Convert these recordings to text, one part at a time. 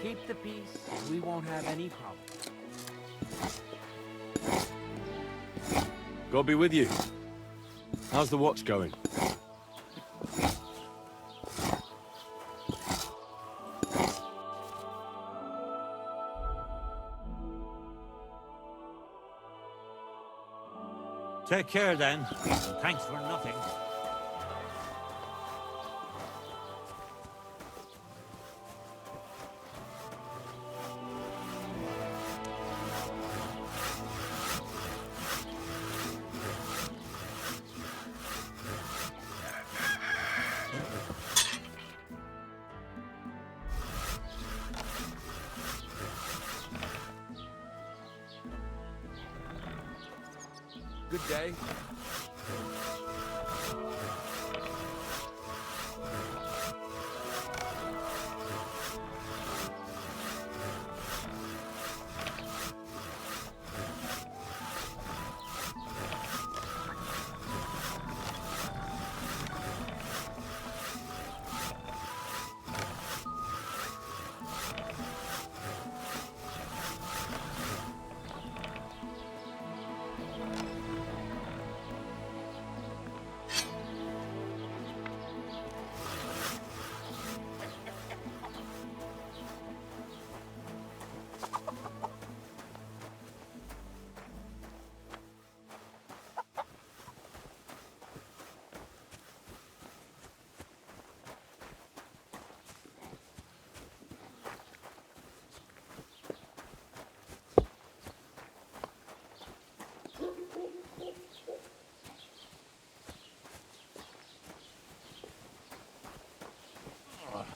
Keep the peace, and we won't have any problems. God be with you. How's the watch going? Take care then. Thanks for nothing. Good day.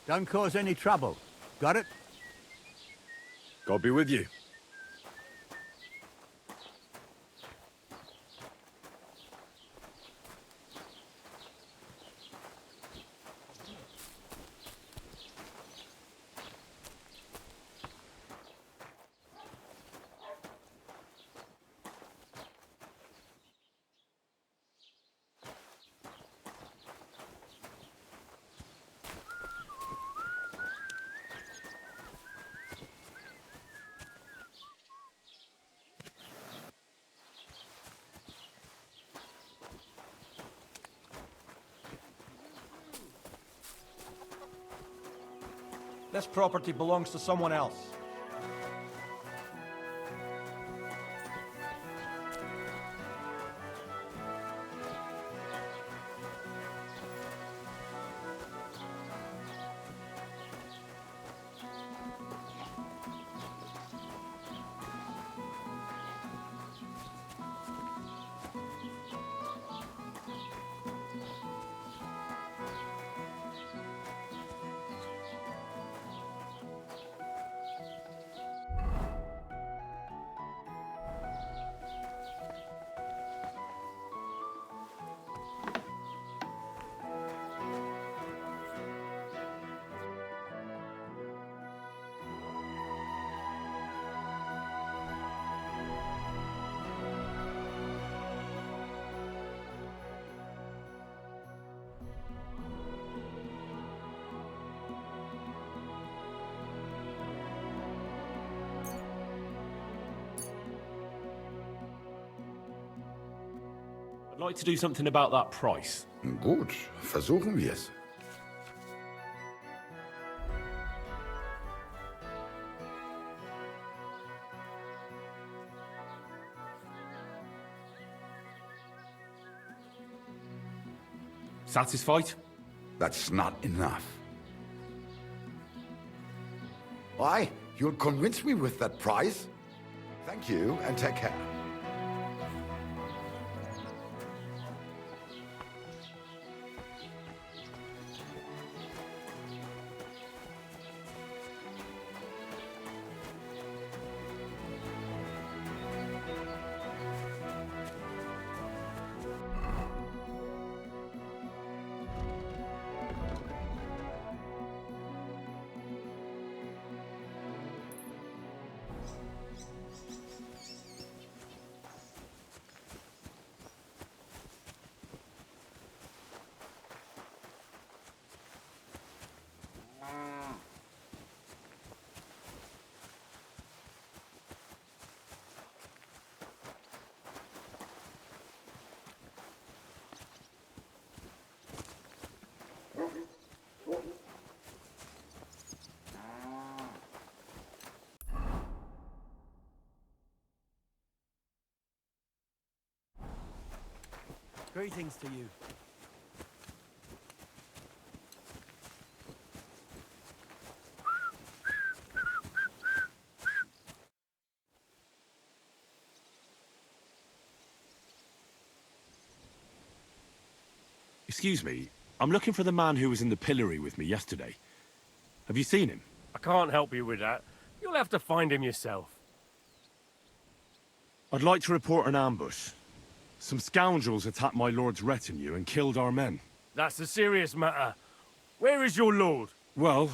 Don't cause any trouble. Got it? God be with you. This property belongs to someone else. I'd like to do something about that price. Gut, versuchen wir es. Satisfied? That's not enough. Why? You'll convince me with that price? Thank you, and take care. Greetings to you. Excuse me, I'm looking for the man who was in the pillory with me yesterday. Have you seen him? I can't help you with that. You'll have to find him yourself. I'd like to report an ambush. Some scoundrels attacked my lord's retinue and killed our men. That's a serious matter. Where is your lord? Well,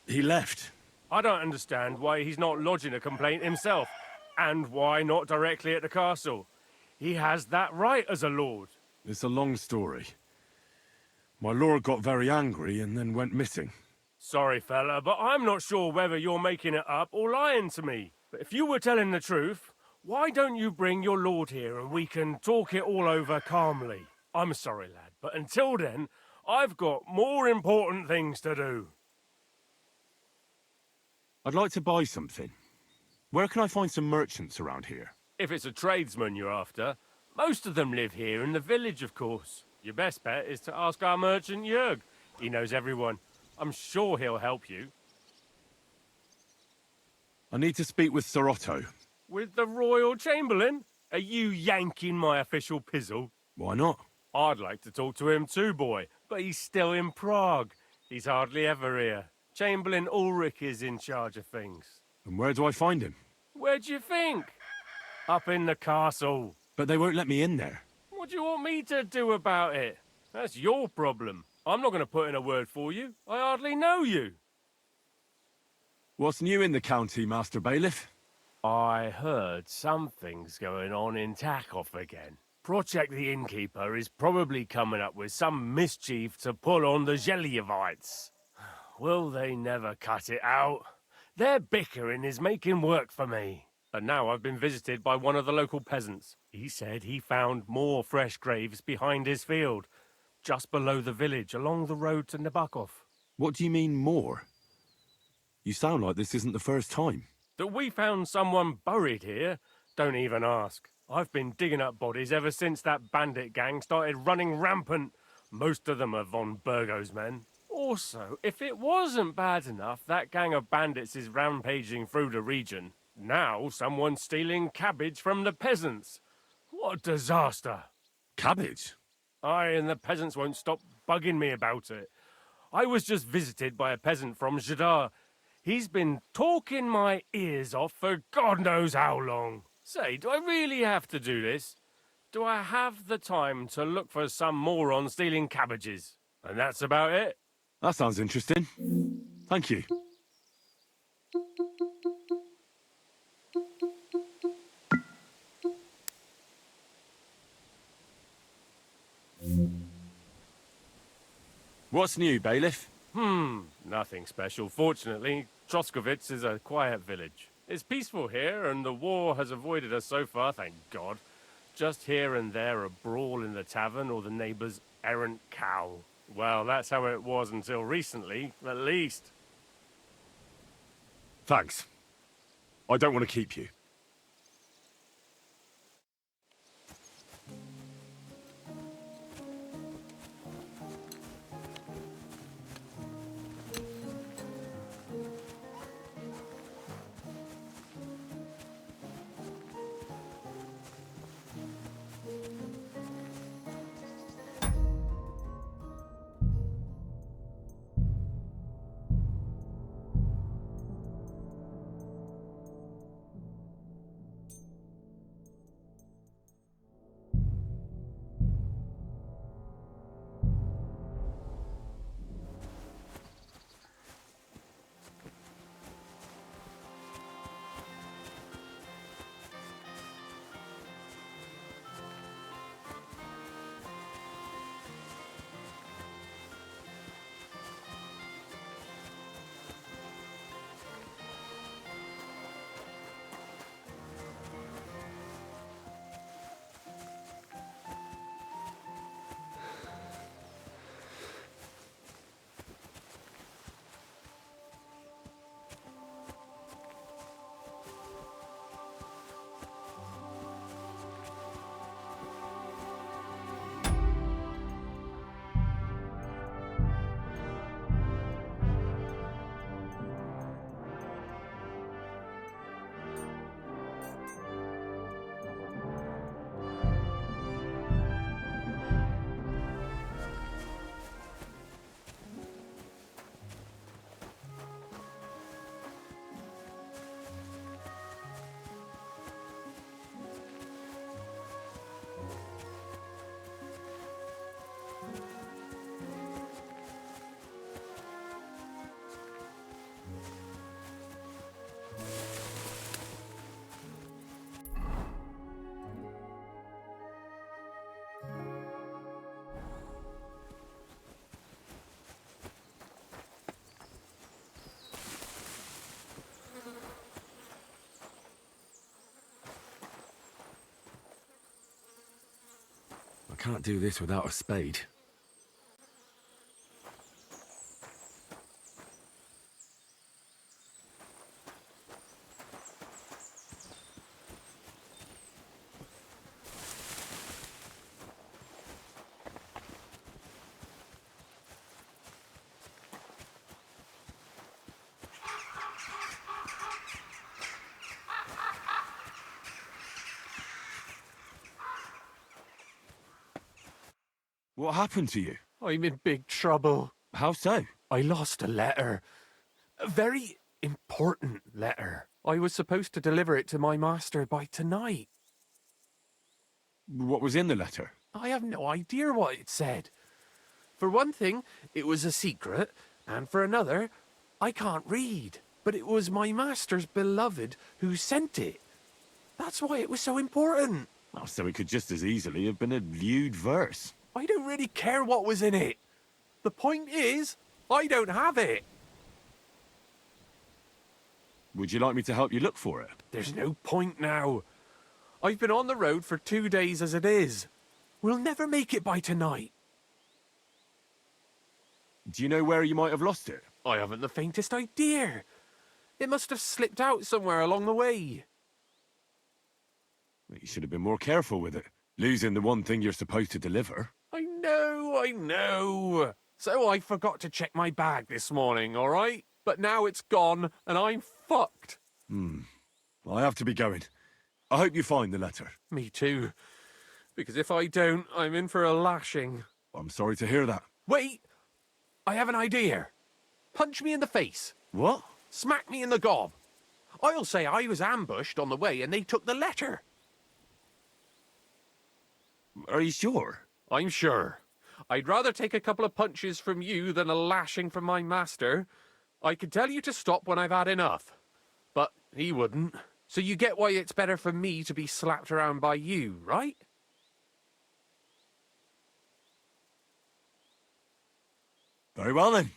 he left. I don't understand why he's not lodging a complaint himself, and why not directly at the castle. He has that right as a lord. It's a long story. My lord got very angry and then went missing. Sorry, fella, but I'm not sure whether you're making it up or lying to me. But if you were telling the truth, why don't you bring your lord here and we can talk it all over calmly? I'm sorry, lad, but until then, I've got more important things to do. I'd like to buy something. Where can I find some merchants around here? If it's a tradesman you're after, most of them live here in the village, of course. Your best bet is to ask our merchant Jörg. He knows everyone. I'm sure he'll help you. I need to speak with Sir Otto. With the Royal Chamberlain? Are you yanking my official pizzle? Why not? I'd like to talk to him too, boy, but he's still in Prague. He's hardly ever here. Chamberlain Ulrich is in charge of things. And where do I find him? Where do you think? Up in the castle. But they won't let me in there. What do you want me to do about it? That's your problem. I'm not going to put in a word for you. I hardly know you. What's new in the county, Master Bailiff? I heard something's going on in Takov again. Project the Innkeeper is probably coming up with some mischief to pull on the Zhelyevites. Will they never cut it out? Their bickering is making work for me. And now I've been visited by one of the local peasants. He said he found more fresh graves behind his field, just below the village, along the road to Nabokov. What do you mean, more? You sound like this isn't the first time. That we found someone buried here? Don't even ask. I've been digging up bodies ever since that bandit gang started running rampant. Most of them are von Burgo's men. Also, if it wasn't bad enough that gang of bandits is rampaging through the region, now someone's stealing cabbage from the peasants. What a disaster. Cabbage? Aye, and the peasants won't stop bugging me about it. I was just visited by a peasant from Zadar. He's been talking my ears off for God knows how long. Say, do I really have to do this? Do I have the time to look for some moron stealing cabbages? And that's about it. That sounds interesting. Thank you. What's new, Bailiff? Nothing special. Fortunately, Troskovitz is a quiet village. It's peaceful here, and the war has avoided us so far, thank God. Just here and there a brawl in the tavern or the neighbour's errant cow. Well, that's how it was until recently, at least. Thanks. I don't want to keep you. can't do this without a spade. What happened to you? I'm in big trouble. How so? I lost a letter. A very important letter. I was supposed to deliver it to my master by tonight. What was in the letter? I have no idea what it said. For one thing, it was a secret, and for another, I can't read. But it was my master's beloved who sent it. That's why it was so important. Oh, so it could just as easily have been a lewd verse. I don't really care what was in it. The point is, I don't have it. Would you like me to help you look for it? There's no point now. I've been on the road for 2 days as it is. We'll never make it by tonight. Do you know where you might have lost it? I haven't the faintest idea. It must have slipped out somewhere along the way. You should have been more careful with it. Losing the one thing you're supposed to deliver. I know. So I forgot to check my bag this morning, all right? But now it's gone, and I'm fucked. I have to be going. I hope you find the letter. Me too. Because if I don't, I'm in for a lashing. I'm sorry to hear that. Wait! I have an idea. Punch me in the face. What? Smack me in the gob. I'll say I was ambushed on the way and they took the letter. Are you sure? I'm sure. I'd rather take a couple of punches from you than a lashing from my master. I could tell you to stop when I've had enough. But he wouldn't. So you get why it's better for me to be slapped around by you, right? Very well then.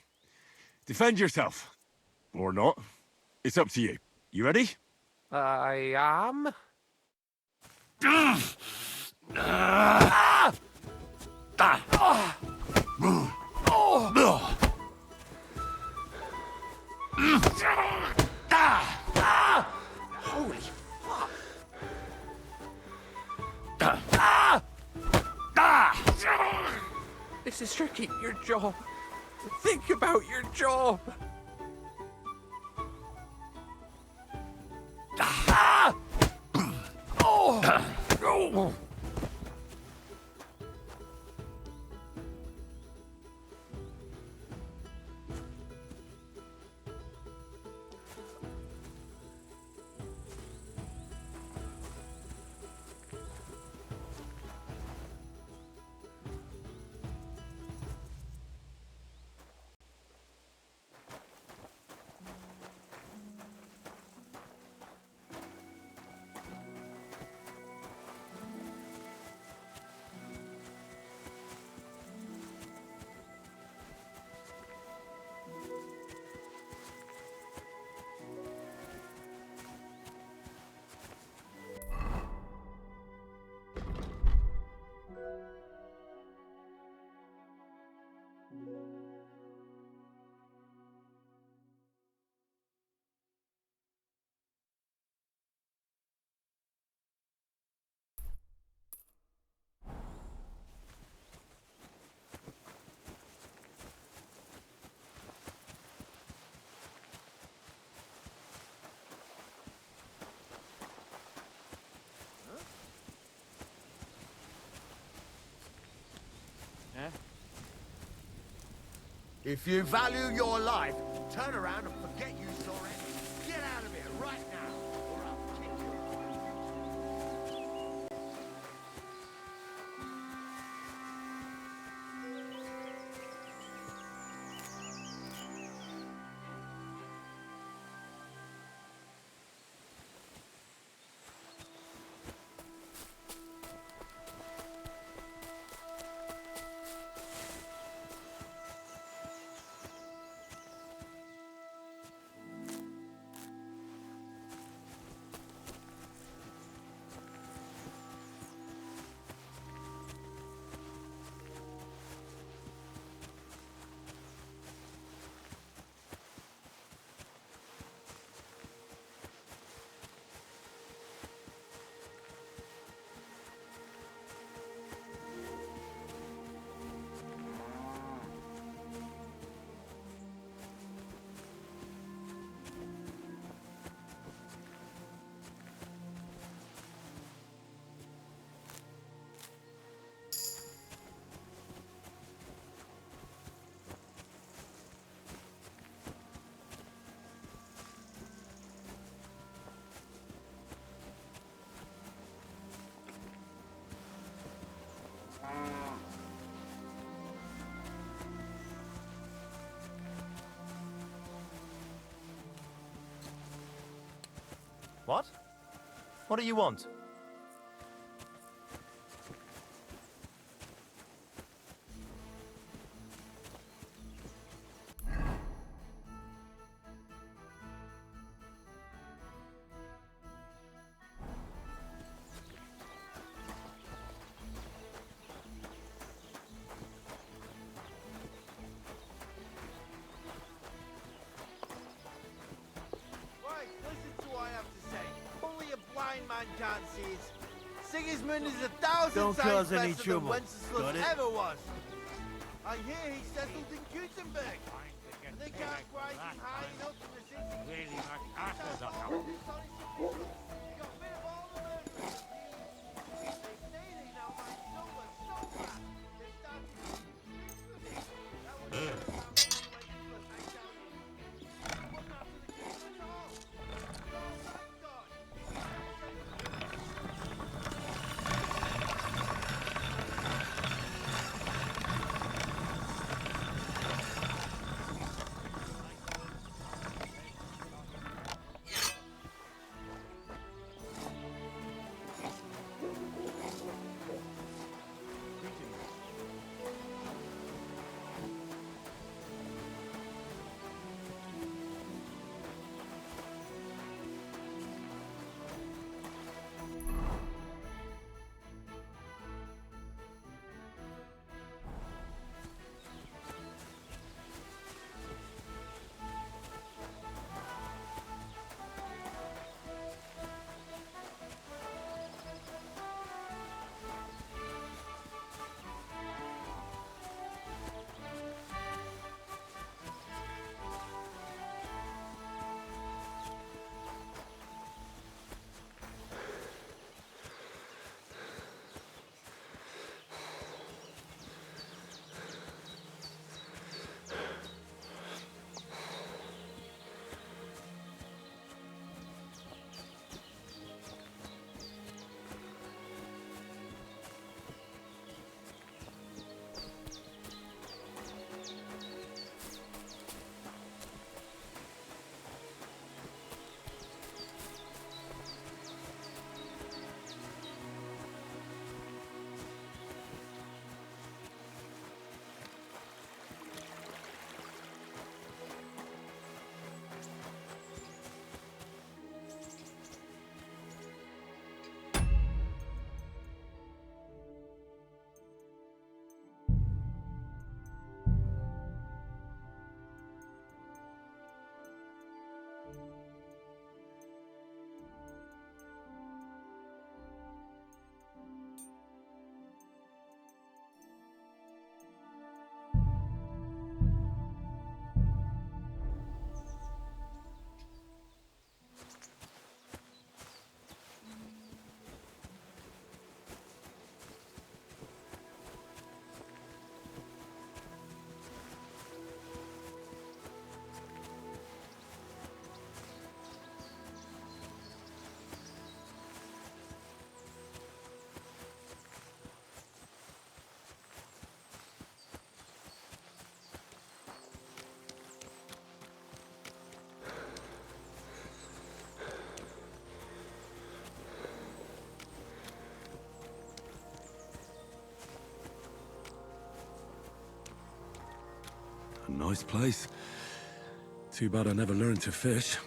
Defend yourself. Or not. It's up to you. You ready? I am. Holy fuck! This is tricky. Your job. Think about your job. Oh. If you value your life, turn around and forget you saw it. Get out of here right now, or I'll kick you. What? What do you want? Right, listen to what I have to say. Only a blind man can't see it. Sigismund is 1,000 Don't times cause any better than trouble. Wenceslas Got it? ever was. I hear he settled in Gutenberg. And they can't quite him high enough in the city. Really not asses of them. They got rid of all the murderers. They say they now mine silver so fast. They started to that was the first time Wenceslas hanged out here. It wasn't after the king at all. Oh my God. A nice place. Too bad I never learned to fish.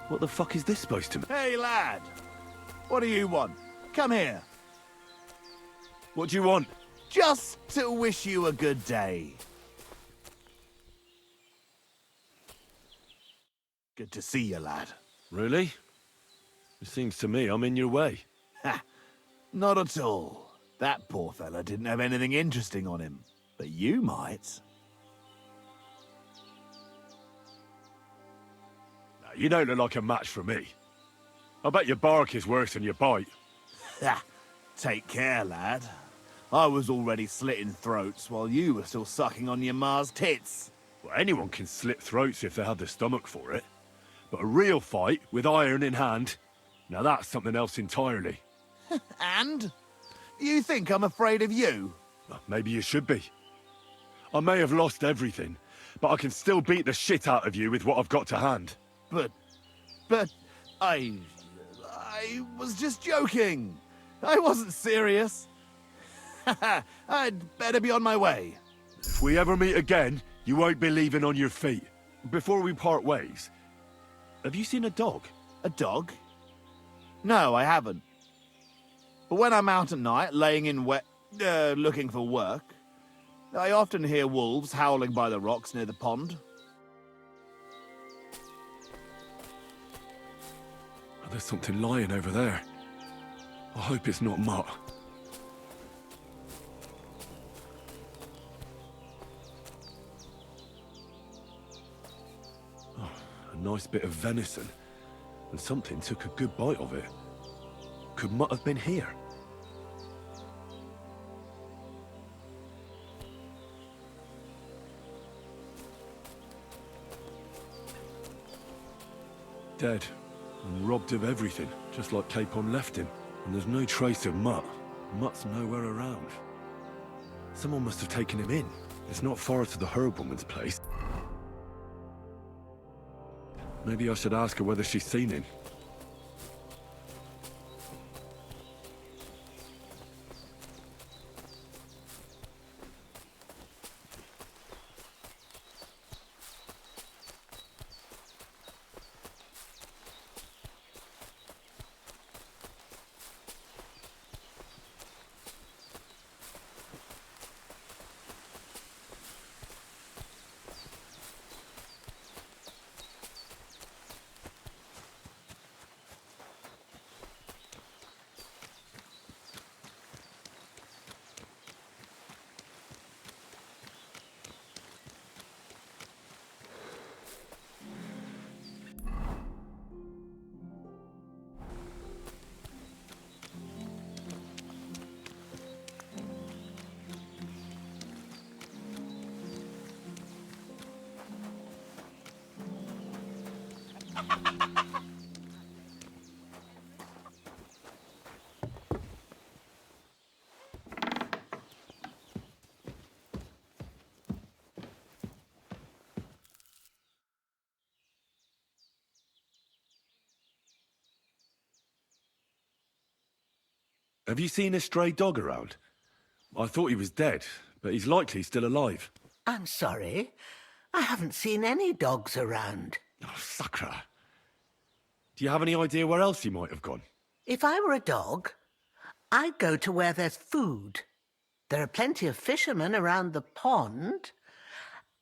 What the fuck is this supposed to mean? Hey, lad. What do you want? Come here. What do you want? Just to wish you a good day. Good to see you, lad. Really? It seems to me I'm in your way. Ha! Not at all. That poor fella didn't have anything interesting on him. But you might. Now, you don't look like a match for me. I bet your bark is worse than your bite. Ha! Take care, lad. I was already slitting throats while you were still sucking on your ma's tits. Well, anyone can slit throats if they have the stomach for it. But a real fight, with iron in hand, now that's something else entirely. And? You think I'm afraid of you? Well, maybe you should be. I may have lost everything, but I can still beat the shit out of you with what I've got to hand. But I was just joking. I wasn't serious. I'd better be on my way. If we ever meet again, you won't be leaving on your feet. Before we part ways, have you seen a dog? A dog? No, I haven't. But when I'm out at night, laying in looking for work, I often hear wolves howling by the rocks near the pond. Oh, there's something lying over there. I hope it's not Mutt. Oh, a nice bit of venison. And something took a good bite of it. Could Mutt have been here? Dead. And robbed of everything, just like Capon left him. And there's no trace of Mutt. Mutt's nowhere around. Someone must have taken him in. It's not far to the herb woman's place. Maybe I should ask her whether she's seen him. Have you seen a stray dog around? I thought he was dead, but he's likely still alive. I'm sorry. I haven't seen any dogs around. Oh, Sakra. Do you have any idea where else he might have gone? If I were a dog, I'd go to where there's food. There are plenty of fishermen around the pond,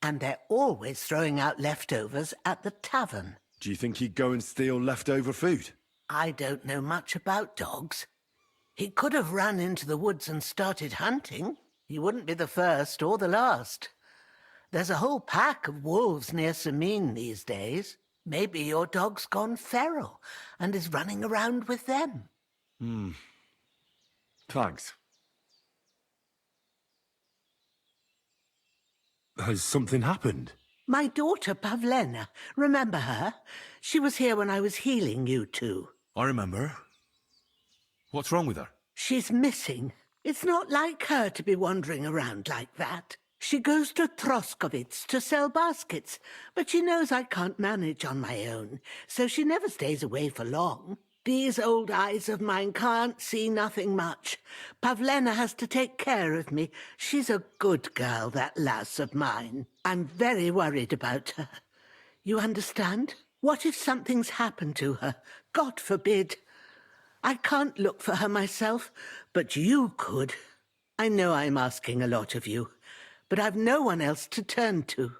and they're always throwing out leftovers at the tavern. Do you think he'd go and steal leftover food? I don't know much about dogs. He could have run into the woods and started hunting. He wouldn't be the first or the last. There's a whole pack of wolves near Sameen these days. Maybe your dog's gone feral and is running around with them. Thanks. Has something happened? My daughter, Pavlena, remember her? She was here when I was healing you two. I remember. What's wrong with her? She's missing. It's not like her to be wandering around like that. She goes to Troskovitz to sell baskets, but she knows I can't manage on my own, so she never stays away for long. These old eyes of mine can't see nothing much. Pavlena has to take care of me. She's a good girl, that lass of mine. I'm very worried about her. You understand? What if something's happened to her? God forbid. I can't look for her myself, but you could. I know I'm asking a lot of you, but I've no one else to turn to.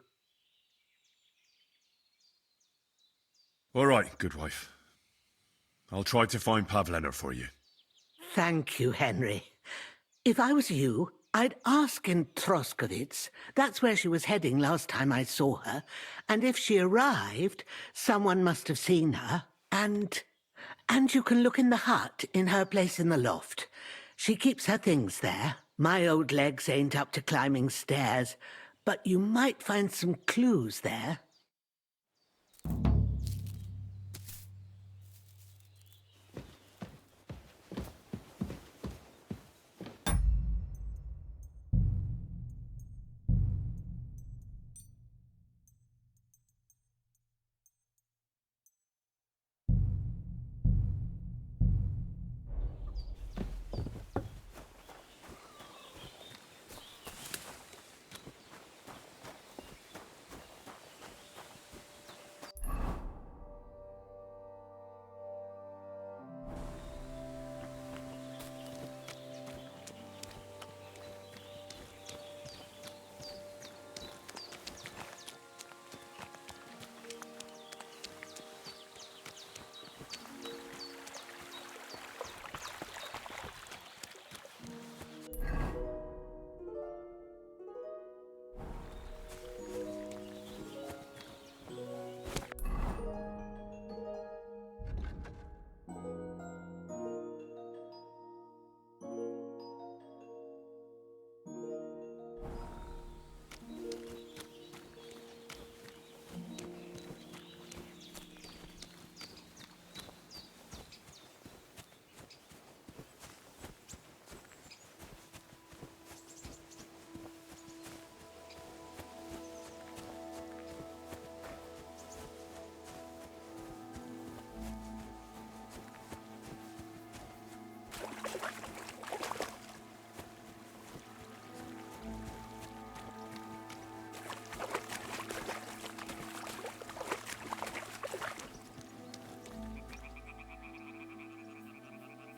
All right, good wife. I'll try to find Pavlena for you. Thank you, Henry. If I was you, I'd ask in Troskovitz. That's where she was heading last time I saw her. And if she arrived, someone must have seen her. And you can look in the hut in her place in the loft. She keeps her things there. My old legs ain't up to climbing stairs, but you might find some clues there.